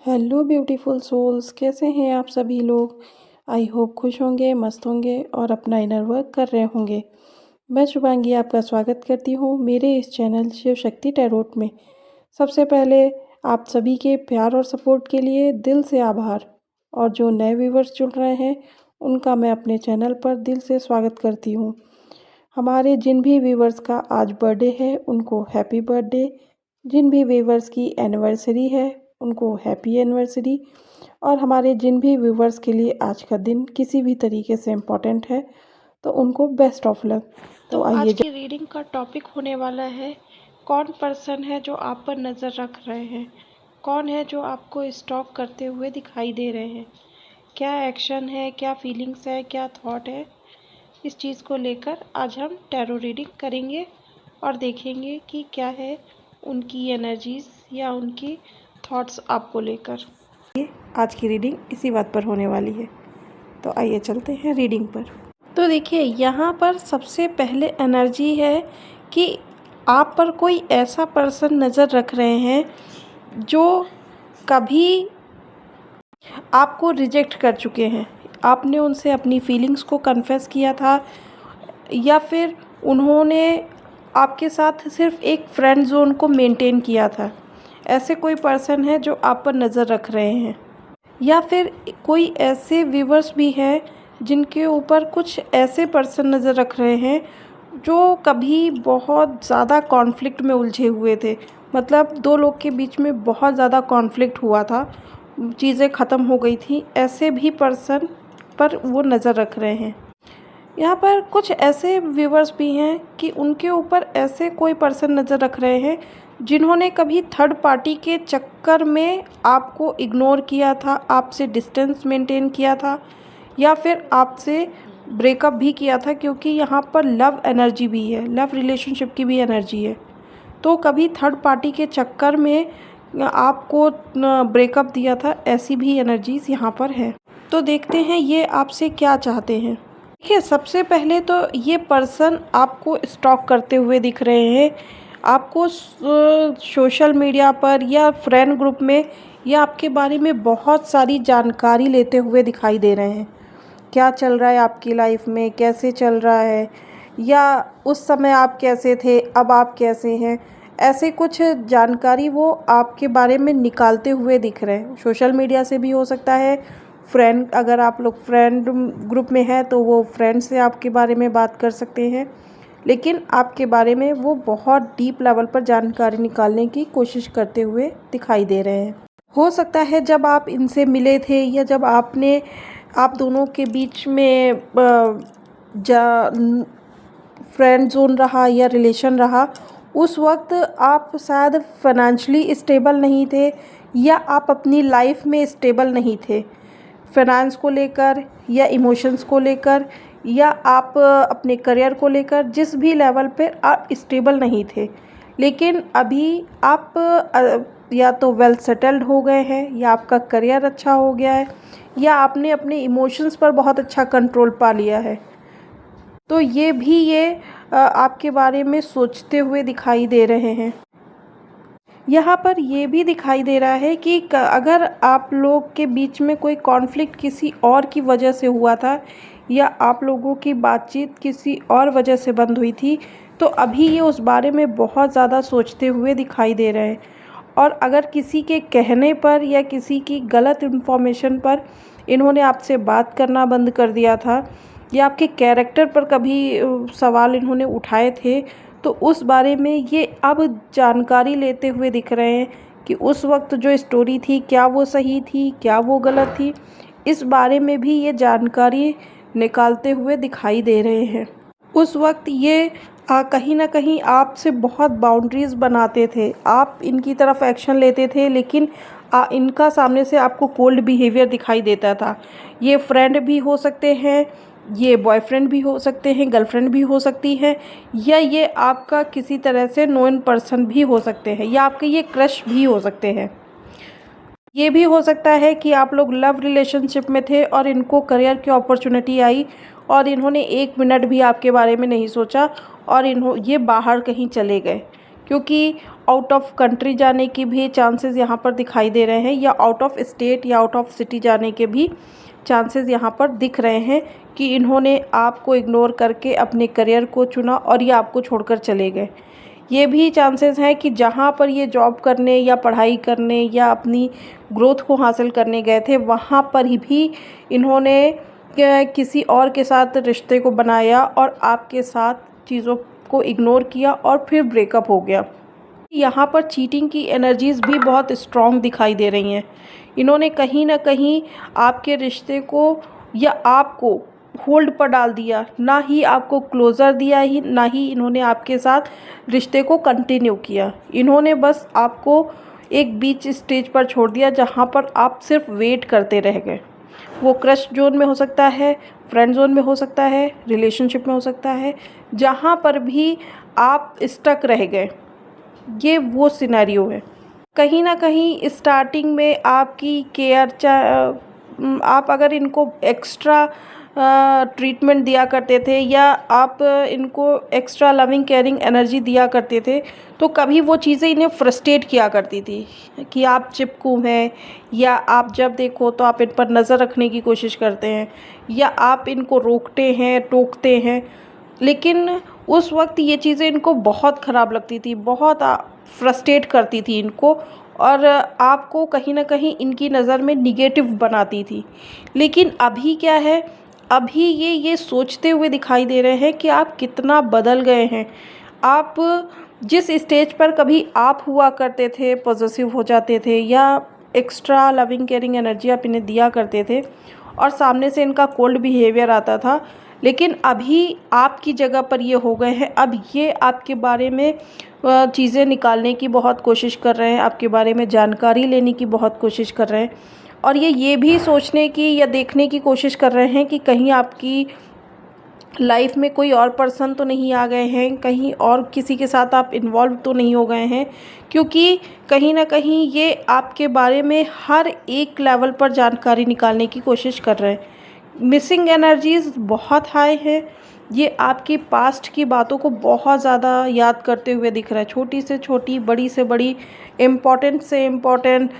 Hello beautiful souls, कैसे हैं आप सभी लोग। आई होप खुश होंगे, मस्त होंगे और अपना इनर वर्क कर रहे होंगे। मैं शुभांगी आपका स्वागत करती हूँ मेरे इस चैनल शिव शक्ति टैरोट में। सबसे पहले आप सभी के प्यार और सपोर्ट के लिए दिल से आभार, और जो नए व्यूवर्स जुड़ रहे हैं उनका मैं अपने चैनल पर दिल से स्वागत करती हूँ। हमारे जिन भी व्यूवर्स का आज बर्थडे है उनको हैप्पी बर्थडे, जिन भी व्यूवर्स की एनिवर्सरी है उनको हैप्पी एनिवर्सरी, और हमारे जिन भी व्यूवर्स के लिए आज का दिन किसी भी तरीके से इम्पोर्टेंट है तो उनको बेस्ट ऑफ लक। तो आज की रीडिंग का टॉपिक होने वाला है, कौन पर्सन है जो आप पर नज़र रख रहे हैं, कौन है जो आपको स्टॉक करते हुए दिखाई दे रहे हैं, क्या एक्शन है, क्या फीलिंग्स है, क्या थॉट है। इस चीज़ को लेकर आज हम टैरो रीडिंग करेंगे और देखेंगे कि क्या है उनकी एनर्जीज या उनकी थॉट्स आपको लेकर। आज की रीडिंग इसी बात पर होने वाली है, तो आइए चलते हैं रीडिंग पर। तो देखिए, यहाँ पर सबसे पहले एनर्जी है कि आप पर कोई ऐसा पर्सन नज़र रख रहे हैं जो कभी आपको रिजेक्ट कर चुके हैं। आपने उनसे अपनी फीलिंग्स को कन्फेस किया था, या फिर उन्होंने आपके साथ सिर्फ एक फ्रेंड जोन को मेंटेन किया था। ऐसे कोई पर्सन है जो आप पर नज़र रख रहे हैं, या फिर कोई ऐसे व्यूवर्स भी हैं जिनके ऊपर कुछ ऐसे पर्सन नज़र रख रहे हैं जो कभी बहुत ज़्यादा कॉन्फ्लिक्ट में उलझे हुए थे। मतलब दो लोग के बीच में बहुत ज़्यादा कॉन्फ्लिक्ट हुआ था, चीज़ें ख़त्म हो गई थी। ऐसे भी पर्सन पर वो नज़र रख रहे हैं। यहाँ पर कुछ ऐसे व्यूवर्स भी हैं कि उनके ऊपर ऐसे कोई पर्सन नज़र रख रहे हैं जिन्होंने कभी थर्ड पार्टी के चक्कर में आपको इग्नोर किया था, आपसे डिस्टेंस मेंटेन किया था, या फिर आपसे ब्रेकअप भी किया था, क्योंकि यहाँ पर लव एनर्जी भी है, लव रिलेशनशिप की भी एनर्जी है। तो कभी थर्ड पार्टी के चक्कर में आपको ब्रेकअप दिया था, ऐसी भी एनर्जीज यहाँ पर है। तो देखते हैं ये आपसे क्या चाहते हैं। देखिए, सबसे पहले तो ये पर्सन आपको स्टॉक करते हुए दिख रहे हैं। आपको सोशल मीडिया पर या फ्रेंड ग्रुप में या आपके बारे में बहुत सारी जानकारी लेते हुए दिखाई दे रहे हैं। क्या चल रहा है आपकी लाइफ में, कैसे चल रहा है, या उस समय आप कैसे थे, अब आप कैसे हैं, ऐसे कुछ जानकारी वो आपके बारे में निकालते हुए दिख रहे हैं। सोशल मीडिया से भी हो सकता है, फ्रेंड, अगर आप लोग फ्रेंड ग्रुप में हैं तो वो फ्रेंड से आपके बारे में बात कर सकते हैं, लेकिन आपके बारे में वो बहुत डीप लेवल पर जानकारी निकालने की कोशिश करते हुए दिखाई दे रहे हैं। हो सकता है जब आप इनसे मिले थे या जब आप दोनों के बीच में फ्रेंड जोन रहा या रिलेशन रहा, उस वक्त आप शायद फाइनेंशियली स्टेबल नहीं थे, या आप अपनी लाइफ में स्टेबल नहीं थे, फाइनेंस को लेकर या इमोशंस को लेकर, या आप अपने करियर को लेकर जिस भी लेवल पे आप स्टेबल नहीं थे। लेकिन अभी आप या तो वेल सेटल्ड हो गए हैं, या आपका करियर अच्छा हो गया है, या आपने अपने इमोशंस पर बहुत अच्छा कंट्रोल पा लिया है। तो ये आपके बारे में सोचते हुए दिखाई दे रहे हैं। यहाँ पर ये भी दिखाई दे रहा है कि अगर आप लोग के बीच में कोई कॉन्फ्लिक्ट किसी और की वजह से हुआ था, या आप लोगों की बातचीत किसी और वजह से बंद हुई थी, तो अभी ये उस बारे में बहुत ज़्यादा सोचते हुए दिखाई दे रहे हैं। और अगर किसी के कहने पर या किसी की गलत इन्फॉर्मेशन पर इन्होंने आपसे बात करना बंद कर दिया था, या आपके कैरेक्टर पर कभी सवाल इन्होंने उठाए थे, तो उस बारे में ये अब जानकारी लेते हुए दिख रहे हैं कि उस वक्त जो स्टोरी थी क्या वो सही थी, क्या वो गलत थी। इस बारे में भी ये जानकारी निकालते हुए दिखाई दे रहे हैं। उस वक्त ये कहीं ना कहीं आपसे बहुत बाउंड्रीज़ बनाते थे, आप इनकी तरफ एक्शन लेते थे, लेकिन इनका सामने से आपको कोल्ड बिहेवियर दिखाई देता था। ये फ्रेंड भी हो सकते हैं, ये बॉयफ्रेंड भी हो सकते हैं, गर्लफ्रेंड भी हो सकती है, या ये आपका किसी तरह से नोन पर्सन भी हो सकते हैं, या आपके ये क्रश भी हो सकते हैं। ये भी हो सकता है कि आप लोग लव रिलेशनशिप में थे और इनको करियर की अपॉर्चुनिटी आई और इन्होंने 1 मिनट भी आपके बारे में नहीं सोचा और ये बाहर कहीं चले गए, क्योंकि आउट ऑफ कंट्री जाने की भी चांसेस यहाँ पर दिखाई दे रहे हैं, या आउट ऑफ स्टेट या आउट ऑफ सिटी जाने के भी चांसेस यहाँ पर दिख रहे हैं कि इन्होंने आपको इग्नोर करके अपने करियर को चुना और ये आपको छोड़कर चले गए। ये भी चांसेस हैं कि जहाँ पर ये जॉब करने या पढ़ाई करने या अपनी ग्रोथ को हासिल करने गए थे, वहाँ पर ही भी इन्होंने किसी और के साथ रिश्ते को बनाया और आपके साथ चीज़ों को इग्नोर किया और फिर ब्रेकअप हो गया। यहाँ पर चीटिंग की एनर्जीज़ भी बहुत स्ट्रॉन्ग दिखाई दे रही हैं। इन्होंने कहीं ना कहीं आपके रिश्ते को या आपको होल्ड पर डाल दिया, ना ही आपको क्लोज़र दिया, ही ना ही इन्होंने आपके साथ रिश्ते को कंटिन्यू किया। इन्होंने बस आपको एक बीच स्टेज पर छोड़ दिया जहाँ पर आप सिर्फ वेट करते रह गए। वो क्रश जोन में हो सकता है, फ्रेंड जोन में हो सकता है, रिलेशनशिप में हो सकता है, जहाँ पर भी आप स्टक रह गए, ये वो सिनेरियो है। कहीं ना कहीं स्टार्टिंग में आपकी केयर, आप अगर इनको एक्स्ट्रा ट्रीटमेंट दिया करते थे या आप इनको एक्स्ट्रा लविंग केयरिंग एनर्जी दिया करते थे, तो कभी वो चीज़ें इन्हें फ्रस्ट्रेट किया करती थी कि आप चिपकू हैं, या आप जब देखो तो आप इन पर नज़र रखने की कोशिश करते हैं, या आप इनको रोकते हैं, टोकते हैं। लेकिन उस वक्त ये चीज़ें इनको बहुत ख़राब लगती थी, बहुत फ्रस्ट्रेट करती थी इनको, और आपको कहीं ना कहीं इनकी नज़र में निगेटिव बनाती थी। लेकिन अभी क्या है, अभी ये सोचते हुए दिखाई दे रहे हैं कि आप कितना बदल गए हैं। आप जिस स्टेज पर कभी आप हुआ करते थे, पॉजिटिव हो जाते थे या एक्स्ट्रा लविंग केयरिंग एनर्जी आप इन्हें दिया करते थे और सामने से इनका कोल्ड बिहेवियर आता था, लेकिन अभी आपकी जगह पर ये हो गए हैं। अब ये आपके बारे में चीज़ें निकालने की बहुत कोशिश कर रहे हैं, आपके बारे में जानकारी लेने की बहुत कोशिश कर रहे हैं, और ये भी सोचने की या देखने की कोशिश कर रहे हैं कि कहीं आपकी लाइफ में कोई और पर्सन तो नहीं आ गए हैं, कहीं और किसी के साथ आप इन्वॉल्व तो नहीं हो गए हैं, क्योंकि कहीं ना कहीं ये आपके बारे में हर एक लेवल पर जानकारी निकालने की कोशिश कर रहे हैं। मिसिंग एनर्जीज़ बहुत हाई है। ये आपकी पास्ट की बातों को बहुत ज़्यादा याद करते हुए दिख रहा है, छोटी से छोटी, बड़ी से बड़ी, इम्पॉर्टेंट से इम्पॉर्टेंट,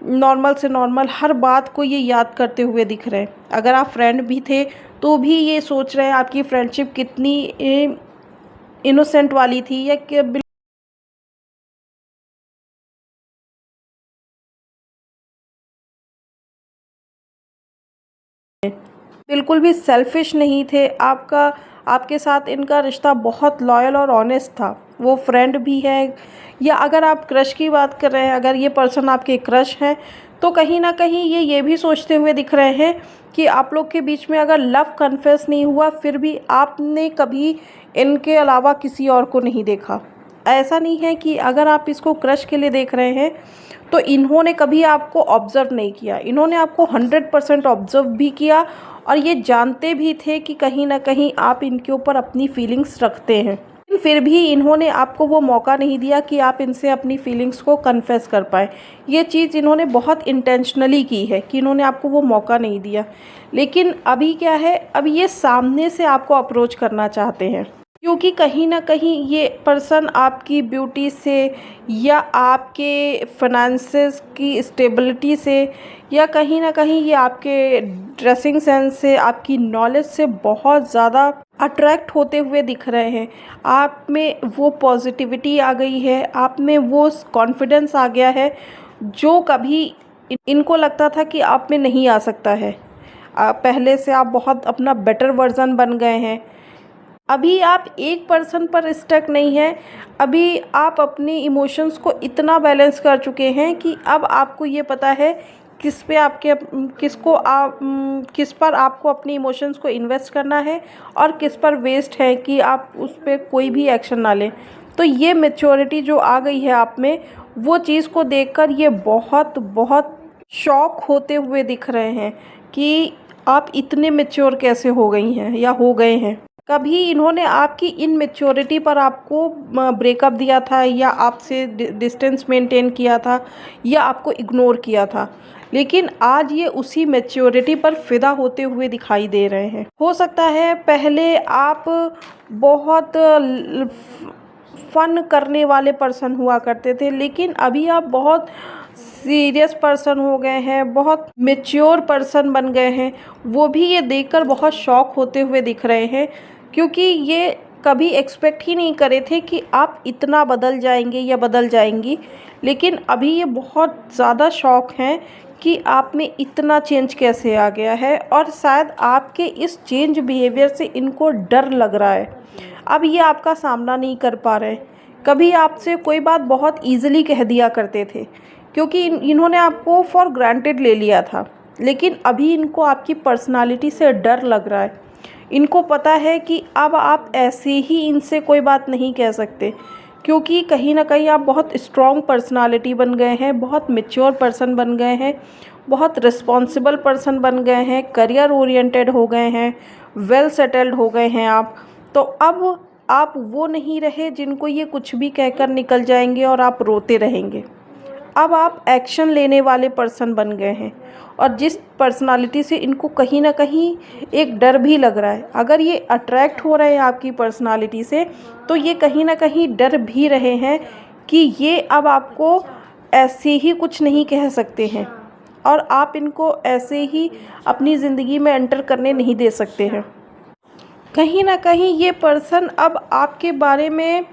नॉर्मल से नॉर्मल, हर बात को ये याद करते हुए दिख रहे हैं। अगर आप फ्रेंड भी थे तो भी ये सोच रहे हैं आपकी फ्रेंडशिप कितनी इनोसेंट वाली थी, या कि बिल्कुल भी सेल्फिश नहीं थे। आपके साथ इनका रिश्ता बहुत लॉयल और ऑनेस्ट था। वो फ्रेंड भी है, या अगर आप क्रश की बात कर रहे हैं, अगर ये पर्सन आपके क्रश हैं, तो कहीं ना कहीं ये भी सोचते हुए दिख रहे हैं कि आप लोग के बीच में अगर लव कन्फेस नहीं हुआ, फिर भी आपने कभी इनके अलावा किसी और को नहीं देखा। ऐसा नहीं है कि अगर आप इसको क्रश के लिए देख रहे हैं तो इन्होंने कभी आपको ऑब्ज़र्व नहीं किया। इन्होंने आपको 100% ऑब्ज़र्व भी किया और ये जानते भी थे कि कहीं ना कहीं आप इनके ऊपर अपनी फीलिंग्स रखते हैं, लेकिन फिर भी इन्होंने आपको वो मौका नहीं दिया कि आप इनसे अपनी फीलिंग्स को कन्फेस कर पाएँ। ये चीज़ इन्होंने बहुत इंटेंशनली की है कि इन्होंने आपको वो मौका नहीं दिया। लेकिन अभी क्या है, अभी ये सामने से आपको अप्रोच करना चाहते हैं, क्योंकि कहीं ना कहीं ये पर्सन आपकी ब्यूटी से, या आपके फाइनेंसेस की स्टेबिलिटी से, या कहीं ना कहीं ये आपके ड्रेसिंग सेंस से, आपकी नॉलेज से बहुत ज़्यादा अट्रैक्ट होते हुए दिख रहे हैं। आप में वो पॉजिटिविटी आ गई है, आप में वो कॉन्फिडेंस आ गया है जो कभी इनको लगता था कि आप में नहीं आ सकता है। पहले से आप बहुत अपना बेटर वर्जन बन गए हैं। अभी आप एक पर्सन पर स्टक नहीं हैं, अभी आप अपने इमोशंस को इतना बैलेंस कर चुके हैं कि अब आपको ये पता है किस पर आपको अपने इमोशंस को इन्वेस्ट करना है और किस पर वेस्ट है कि आप उस पर कोई भी एक्शन ना लें। तो ये मैच्योरिटी जो आ गई है आप में, वो चीज़ को देखकर ये बहुत बहुत शॉक होते हुए दिख रहे हैं कि आप इतने मैच्योर कैसे हो गई हैं या हो गए हैं। कभी इन्होंने आपकी इनमेच्योरिटी पर आपको ब्रेकअप दिया था, या आपसे डिस्टेंस मेंटेन किया था, या आपको इग्नोर किया था, लेकिन आज ये उसी मैच्योरिटी पर फ़िदा होते हुए दिखाई दे रहे हैं। हो सकता है पहले आप बहुत फ़न करने वाले पर्सन हुआ करते थे, लेकिन अभी आप बहुत सीरियस पर्सन हो गए हैं, बहुत मैच्योर पर्सन बन गए हैं। वो भी ये देखकर बहुत शॉक होते हुए दिख रहे हैं, क्योंकि ये कभी एक्सपेक्ट ही नहीं करे थे कि आप इतना बदल जाएंगे या बदल जाएंगी। लेकिन अभी ये बहुत ज़्यादा शॉक हैं कि आप में इतना चेंज कैसे आ गया है, और शायद आपके इस चेंज बिहेवियर से इनको डर लग रहा है। अब ये आपका सामना नहीं कर पा रहे। कभी आपसे कोई बात बहुत ईज़िली कह दिया करते थे, क्योंकि इन्होंने आपको फॉर ग्रांटेड ले लिया था, लेकिन अभी इनको आपकी पर्सनालिटी से डर लग रहा है। इनको पता है कि अब आप ऐसे ही इनसे कोई बात नहीं कह सकते, क्योंकि कहीं न कहीं आप बहुत स्ट्रॉन्ग पर्सनालिटी बन गए हैं, बहुत मैच्योर पर्सन बन गए हैं, बहुत रिस्पॉन्सिबल पर्सन बन गए हैं, करियर ओरिएंटेड हो गए हैं, वेल सेटल्ड हो गए हैं आप। तो अब आप वो नहीं रहे जिनको ये कुछ भी कहकर निकल जाएंगे और आप रोते रहेंगे। अब आप एक्शन लेने वाले पर्सन बन गए हैं, और जिस पर्सनालिटी से इनको कहीं न कहीं एक डर भी लग रहा है। अगर ये अट्रैक्ट हो रहे हैं आपकी पर्सनालिटी से, तो ये कहीं न कहीं डर भी रहे हैं कि ये अब आपको ऐसे ही कुछ नहीं कह सकते हैं, और आप इनको ऐसे ही अपनी ज़िंदगी में एंटर करने नहीं दे सकते हैं। कहीं न कहीं ये पर्सन अब आपके बारे में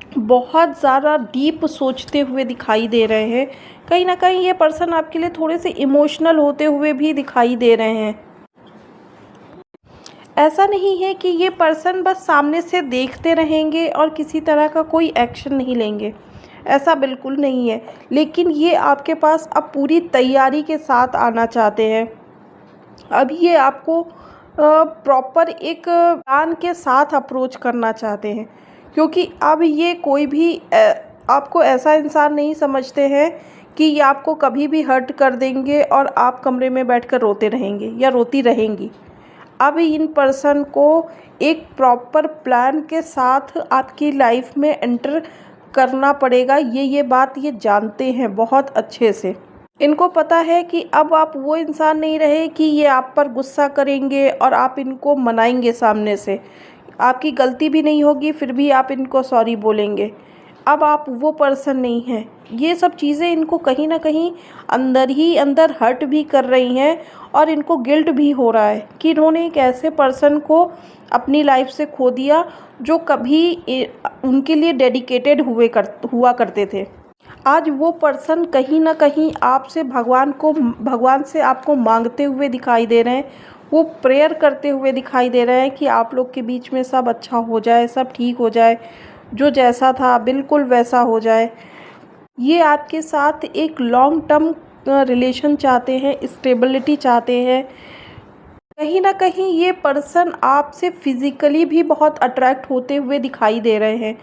बहुत ज़्यादा डीप सोचते हुए दिखाई दे रहे हैं। कहीं न कहीं ये पर्सन आपके लिए थोड़े से इमोशनल होते हुए भी दिखाई दे रहे हैं। ऐसा नहीं है कि ये पर्सन बस सामने से देखते रहेंगे और किसी तरह का कोई एक्शन नहीं लेंगे, ऐसा बिल्कुल नहीं है। लेकिन ये आपके पास अब पूरी तैयारी के साथ आना चाहते हैं। अब ये आपको प्रॉपर एक प्लान के साथ अप्रोच करना चाहते हैं, क्योंकि अब ये कोई भी आपको ऐसा इंसान नहीं समझते हैं कि ये आपको कभी भी हर्ट कर देंगे और आप कमरे में बैठकर रोते रहेंगे या रोती रहेंगी। अब इन पर्सन को एक प्रॉपर प्लान के साथ आपकी लाइफ में एंटर करना पड़ेगा। ये बात ये जानते हैं बहुत अच्छे से। इनको पता है कि अब आप वो इंसान नहीं रहे कि ये आप पर गुस्सा करेंगे और आप इनको मनाएंगे सामने से। आपकी गलती भी नहीं होगी, फिर भी आप इनको सॉरी बोलेंगे। अब आप वो पर्सन नहीं हैं। ये सब चीज़ें इनको कहीं न कहीं अंदर ही अंदर हर्ट भी कर रही हैं, और इनको गिल्ट भी हो रहा है कि इन्होंने एक ऐसे पर्सन को अपनी लाइफ से खो दिया जो कभी उनके लिए डेडिकेटेड हुआ करते थे। आज वो पर्सन कहीं न कहीं आपसे भगवान से आपको मांगते हुए दिखाई दे रहे हैं। वो प्रेयर करते हुए दिखाई दे रहे हैं कि आप लोग के बीच में सब अच्छा हो जाए, सब ठीक हो जाए, जो जैसा था बिल्कुल वैसा हो जाए। ये आपके साथ एक लॉन्ग टर्म रिलेशन चाहते हैं, स्टेबिलिटी चाहते हैं। कहीं न कहीं ये पर्सन आपसे फिज़िकली भी बहुत अट्रैक्ट होते हुए दिखाई दे रहे हैं,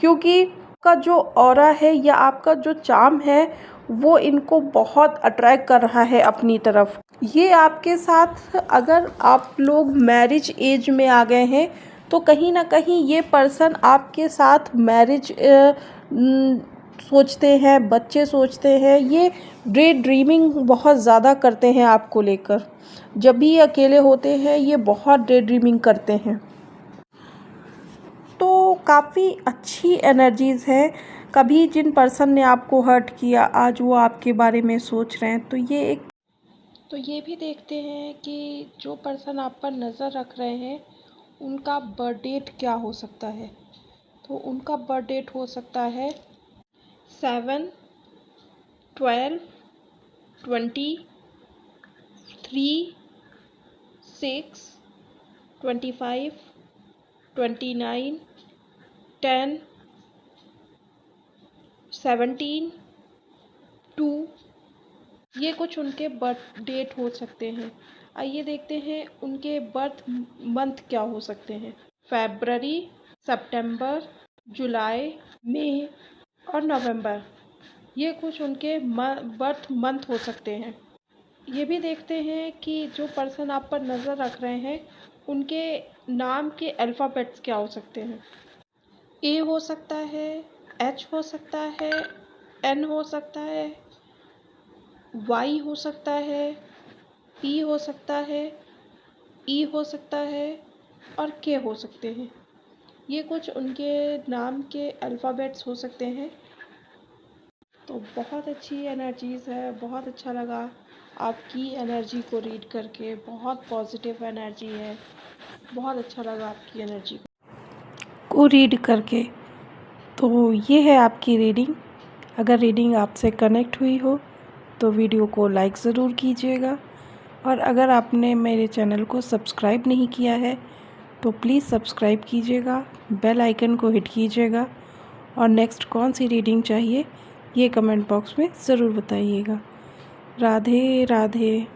क्योंकि आपका जो ऑरा है या आपका जो चार्म है, वो इनको बहुत अट्रैक्ट कर रहा है अपनी तरफ। ये आपके साथ, अगर आप लोग मैरिज एज में आ गए हैं, तो कहीं न कहीं ये पर्सन आपके साथ मैरिज सोचते हैं, बच्चे सोचते हैं। ये डे ड्रीमिंग बहुत ज़्यादा करते हैं आपको लेकर। जब भी ये अकेले होते हैं, ये बहुत डे ड्रीमिंग करते हैं। तो काफ़ी अच्छी एनर्जीज़ हैं। कभी जिन पर्सन ने आपको हर्ट किया, आज वो आपके बारे में सोच रहे हैं। तो ये भी देखते हैं कि जो पर्सन आप पर नज़र रख रहे हैं, उनका बर्थ डेट क्या हो सकता है। तो उनका बर्थ डेट हो सकता है 7, 12, 20, 3, 6, 25, 29, 10, 17, 2। ये कुछ उनके बर्थ डेट हो सकते हैं। आइए देखते हैं उनके बर्थ मंथ क्या हो सकते हैं। फरवरी, सितंबर, जुलाई, मई और नवंबर, ये कुछ उनके बर्थ मंथ हो सकते हैं। ये भी देखते हैं कि जो पर्सन आप पर नज़र रख रहे हैं उनके नाम के अल्फ़ाबेट्स क्या हो सकते हैं। ए हो सकता है, एच हो सकता है, एन हो सकता है, वाई हो सकता है, ई हो सकता है, ई हो सकता है और के हो सकते हैं। ये कुछ उनके नाम के अल्फ़ाबेट्स हो सकते हैं। तो बहुत अच्छी एनर्जीज़ है, बहुत अच्छा लगा आपकी एनर्जी को रीड करके, बहुत पॉजिटिव एनर्जी है, बहुत अच्छा लगा आपकी एनर्जी को रीड करके। तो ये है आपकी रीडिंग। अगर रीडिंग आपसे कनेक्ट हुई हो तो वीडियो को लाइक ज़रूर कीजिएगा, और अगर आपने मेरे चैनल को सब्सक्राइब नहीं किया है तो प्लीज़ सब्सक्राइब कीजिएगा, बेल आइकन को हिट कीजिएगा, और नेक्स्ट कौन सी रीडिंग चाहिए ये कमेंट बॉक्स में ज़रूर बताइएगा। राधे राधे।